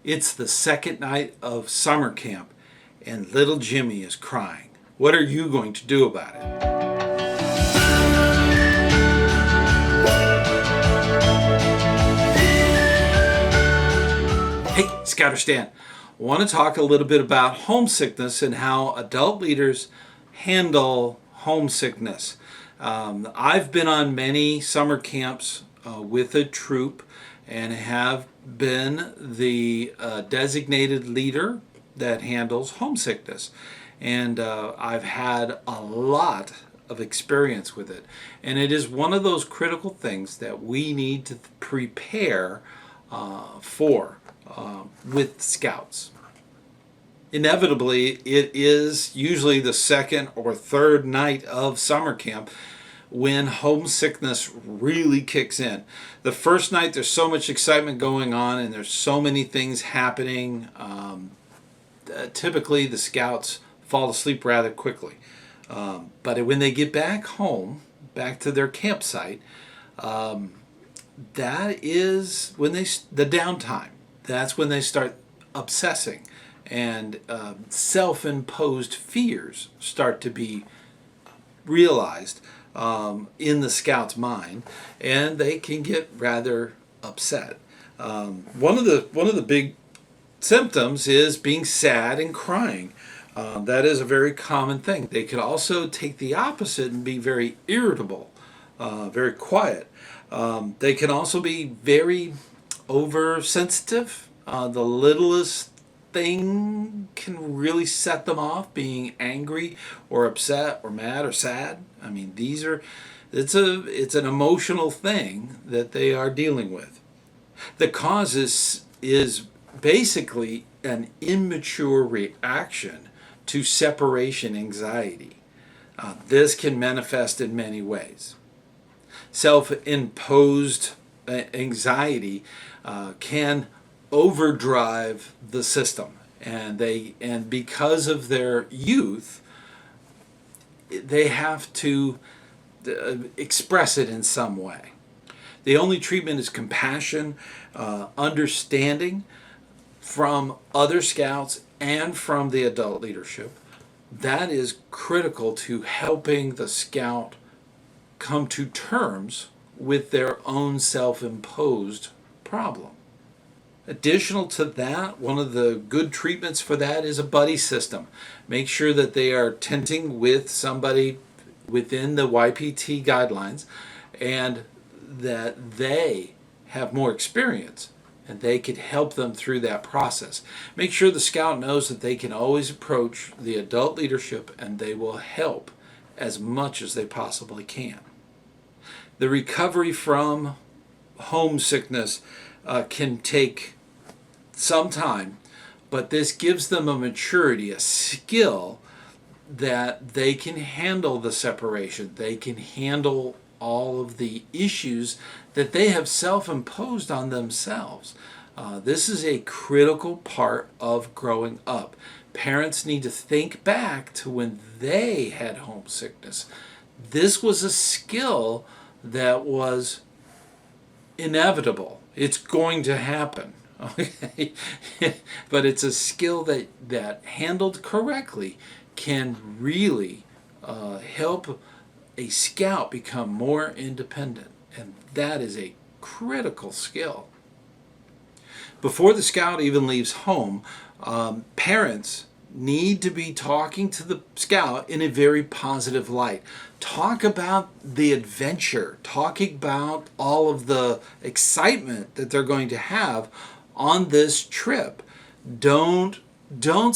It's the second night of summer camp, and little Jimmy is crying. What are you going to do about it? Hey, Scouter Stan. I want to talk a little bit about homesickness and how adult leaders handle homesickness. I've been on many summer camps with a troop and have been the designated leader that handles homesickness. And I've had a lot of experience with it. And it is one of those critical things that we need to prepare for with scouts. Inevitably, it is usually the second or third night of summer camp when homesickness really kicks in. The first night, there's so much excitement going on and there's so many things happening. Typically, the scouts fall asleep rather quickly. But when they get back home, back to their campsite, that is when the downtime. That's when they start obsessing, and self-imposed fears start to be realized in the scout's mind, and they can get rather upset. One of the big symptoms is being sad and crying. That is a very common thing. They could also take the opposite and be very irritable, very quiet. They can also be very oversensitive. The littlest thing can really set them off, being angry or upset or mad or sad. I mean, it's an emotional thing that they are dealing with. The cause is basically an immature reaction to separation anxiety. This can manifest in many ways. Self-imposed anxiety can overdrive the system, and because of their youth, they have to express it in some way. The only treatment is compassion, understanding from other scouts and from the adult leadership. That is critical to helping the scout come to terms with their own self-imposed problem. Additional to that, one of the good treatments for that is a buddy system. Make sure that they are tenting with somebody within the YPT guidelines and that they have more experience and they can help them through that process. Make sure the scout knows that they can always approach the adult leadership and they will help as much as they possibly can. The recovery from homesickness can take some time, but this gives them a maturity, a skill that they can handle the separation. They can handle all of the issues that they have self-imposed on themselves. This is a critical part of growing up. Parents need to think back to when they had homesickness. This was a skill that was inevitable. It's going to happen. Okay, but it's a skill that handled correctly can really help a scout become more independent, and that is a critical skill. Before the scout even leaves home, parents need to be talking to the scout in a very positive light. Talk about the adventure, talking about all of the excitement that they're going to have on this trip. Don't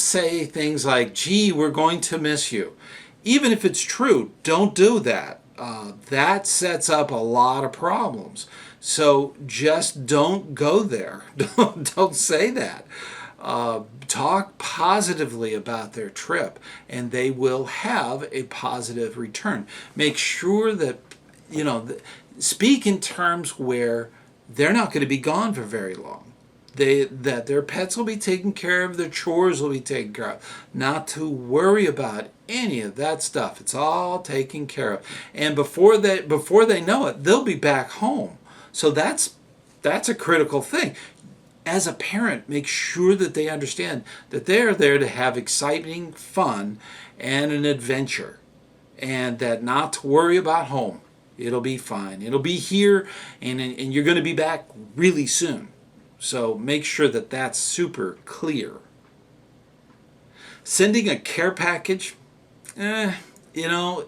say things like, gee, we're going to miss you. Even if it's true, don't do that. That sets up a lot of problems. So just don't go there. Don't say that. Talk positively about their trip and they will have a positive return. Make sure that, speak in terms where they're not going to be gone for very long. That their pets will be taken care of, their chores will be taken care of. Not to worry about any of that stuff. It's all taken care of. And before they know it, they'll be back home. So that's a critical thing. as a parent, make sure that they understand that they're there to have exciting fun and an adventure, and that not to worry about home. It'll be fine. It'll be here, and you're going to be back really soon. So make sure that that's super clear. Sending a care package, you know,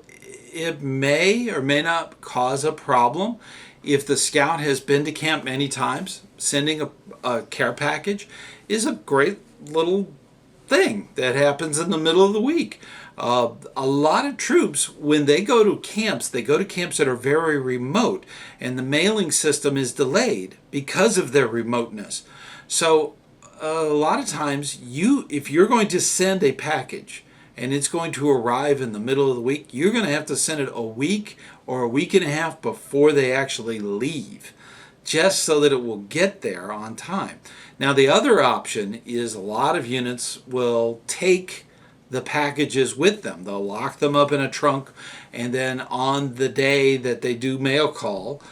it may or may not cause a problem. If the scout has been to camp many times, sending a care package is a great little thing that happens in the middle of the week. A lot of troops, when they go to camps that are very remote, and the mailing system is delayed because of their remoteness. So a lot of times, if you're going to send a package and it's going to arrive in the middle of the week, you're going to have to send it a week or a week and a half before they actually leave, just so that it will get there on time. Now, the other option is a lot of units will take the packages with them. They'll lock them up in a trunk, and then on the day that they do mail call,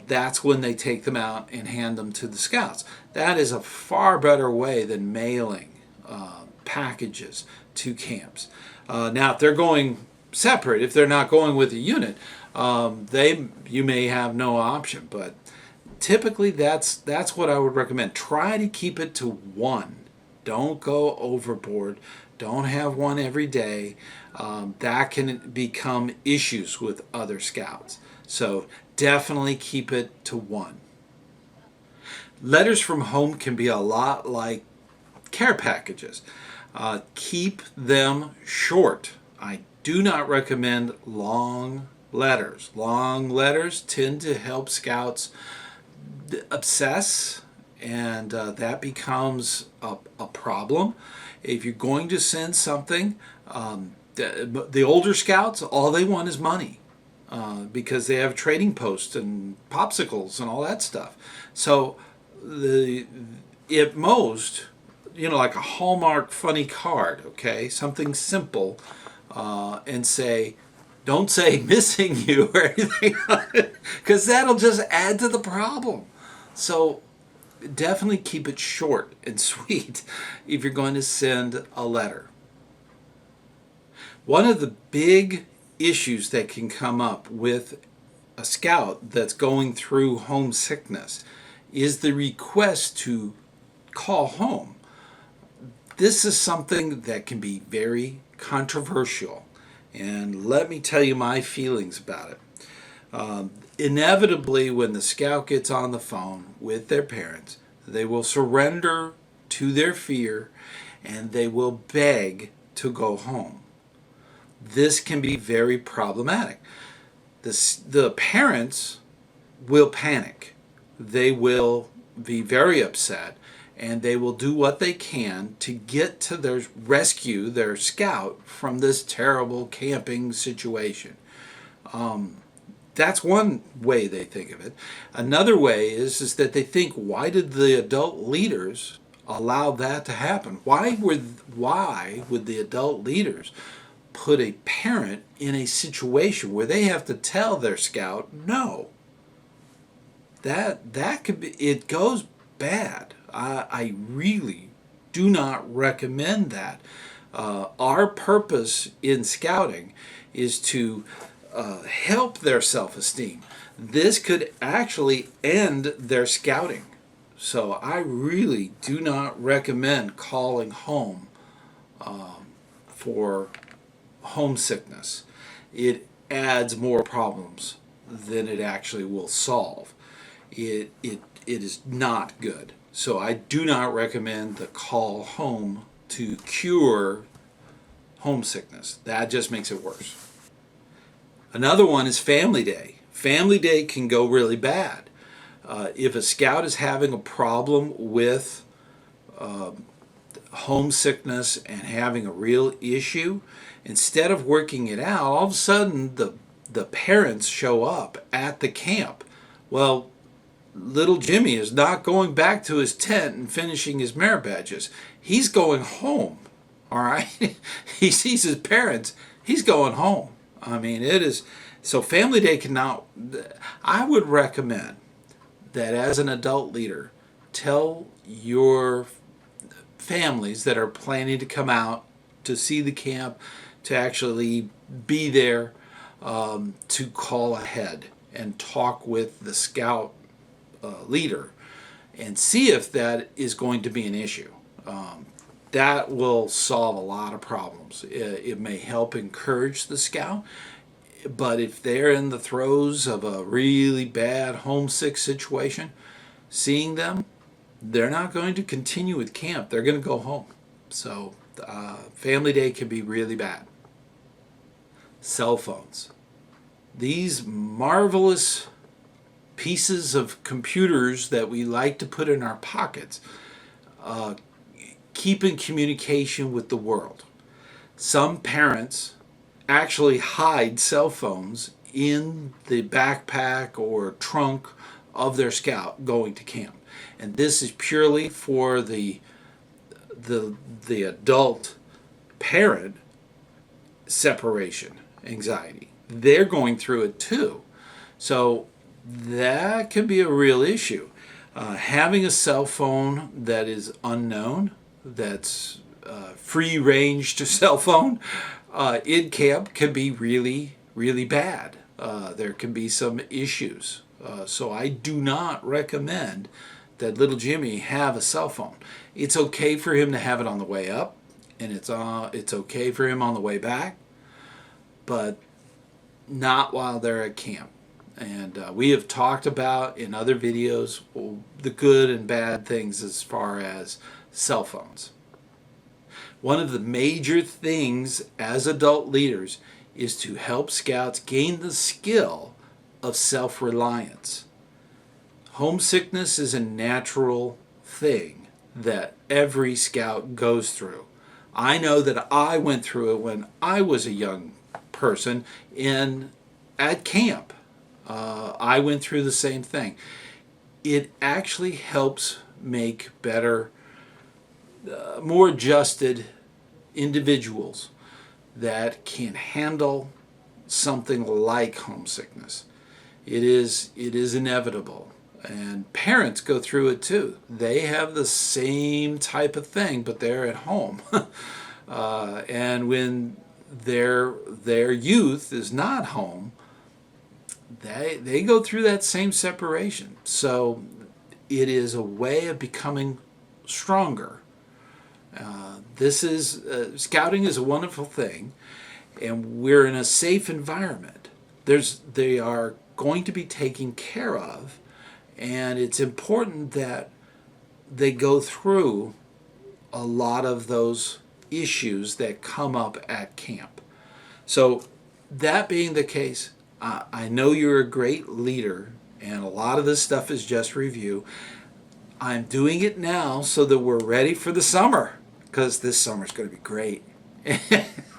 that's when they take them out and hand them to the scouts. That is a far better way than mailing packages to camps. Now, if they're going separate, if they're not going with a unit, you may have no option, but typically that's what I would recommend. Try to keep it to one. Don't go overboard. Don't have one every day. That can become issues with other scouts. So definitely keep it to one. Letters from home can be a lot like care packages. Keep them short. I do not recommend long letters. Long letters tend to help scouts obsess, and that becomes a problem. If you're going to send something, the older scouts, all they want is money, because they have trading posts and popsicles and all that stuff. So at most, like a Hallmark funny card, okay, something simple, and don't say missing you or anything, because that'll just add to the problem. So definitely keep it short and sweet if you're going to send a letter. One of the big issues that can come up with a scout that's going through homesickness is the request to call home. This is something that can be very controversial, and let me tell you my feelings about it. Inevitably, when the scout gets on the phone with their parents, they will surrender to their fear and they will beg to go home. This can be very problematic. The parents will panic. They will be very upset, and they will do what they can to get to rescue their scout from this terrible camping situation. That's one way they think of it. Another way is that they think, why did the adult leaders allow that to happen? Why would the adult leaders put a parent in a situation where they have to tell their scout no? That could be, it goes bad. I really do not recommend that. Our purpose in scouting is to help their self-esteem. This could actually end their scouting. So I really do not recommend calling home for homesickness. It adds more problems than it actually will solve. It is not good. So I do not recommend the call home to cure homesickness. That just makes it worse. Another one is Family Day. Family Day can go really bad. If a scout is having a problem with homesickness and having a real issue, instead of working it out, all of a sudden the parents show up at the camp. Well, little Jimmy is not going back to his tent and finishing his merit badges. He's going home, all right? He sees his parents. He's going home. I mean, it is... So Family Day I would recommend that as an adult leader, tell your families that are planning to come out to see the camp, to actually be there, to call ahead and talk with the scout leader and see if that is going to be an issue. That will solve a lot of problems. It may help encourage the scout, but if they're in the throes of a really bad homesick situation, seeing them, they're not going to continue with camp. They're going to go home. So family day can be really bad. Cell phones. These marvelous pieces of computers that we like to put in our pockets keep in communication with the world. Some parents actually hide cell phones in the backpack or trunk of their scout going to camp. And this is purely for the adult parent separation anxiety. They're going through it too. So that can be a real issue. Having a cell phone that is unknown, that's free range to cell phone in camp can be really, really bad. There can be some issues. So I do not recommend that little Jimmy have a cell phone. It's okay for him to have it on the way up, and it's okay for him on the way back, but not while they're at camp. And we have talked about in other videos the good and bad things as far as cell phones. One of the major things as adult leaders is to help scouts gain the skill of self-reliance. Homesickness is a natural thing that every scout goes through. I know that I went through it when I was a young person at camp. I went through the same thing. It actually helps make better, more adjusted individuals that can handle something like homesickness. It is inevitable. And parents go through it too. They have the same type of thing, but they're at home. And when their youth is not home, they go through that same separation. So it is a way of becoming stronger. Scouting is a wonderful thing, and we're in a safe environment. They are going to be taken care of, and it's important that they go through a lot of those issues that come up at camp. So that being the case, I know you're a great leader, and a lot of this stuff is just review. I'm doing it now so that we're ready for the summer, because this summer's going to be great.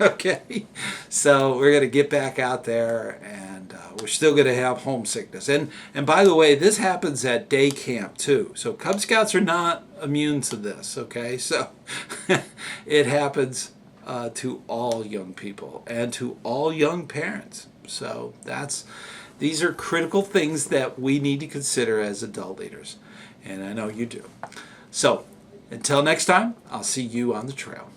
Okay, so we're going to get back out there, and we're still going to have homesickness. And by the way, this happens at day camp too. So Cub Scouts are not immune to this. Okay, so it happens to all young people and to all young parents. So these are critical things that we need to consider as adult leaders, and I know you do. So until next time, I'll see you on the trail.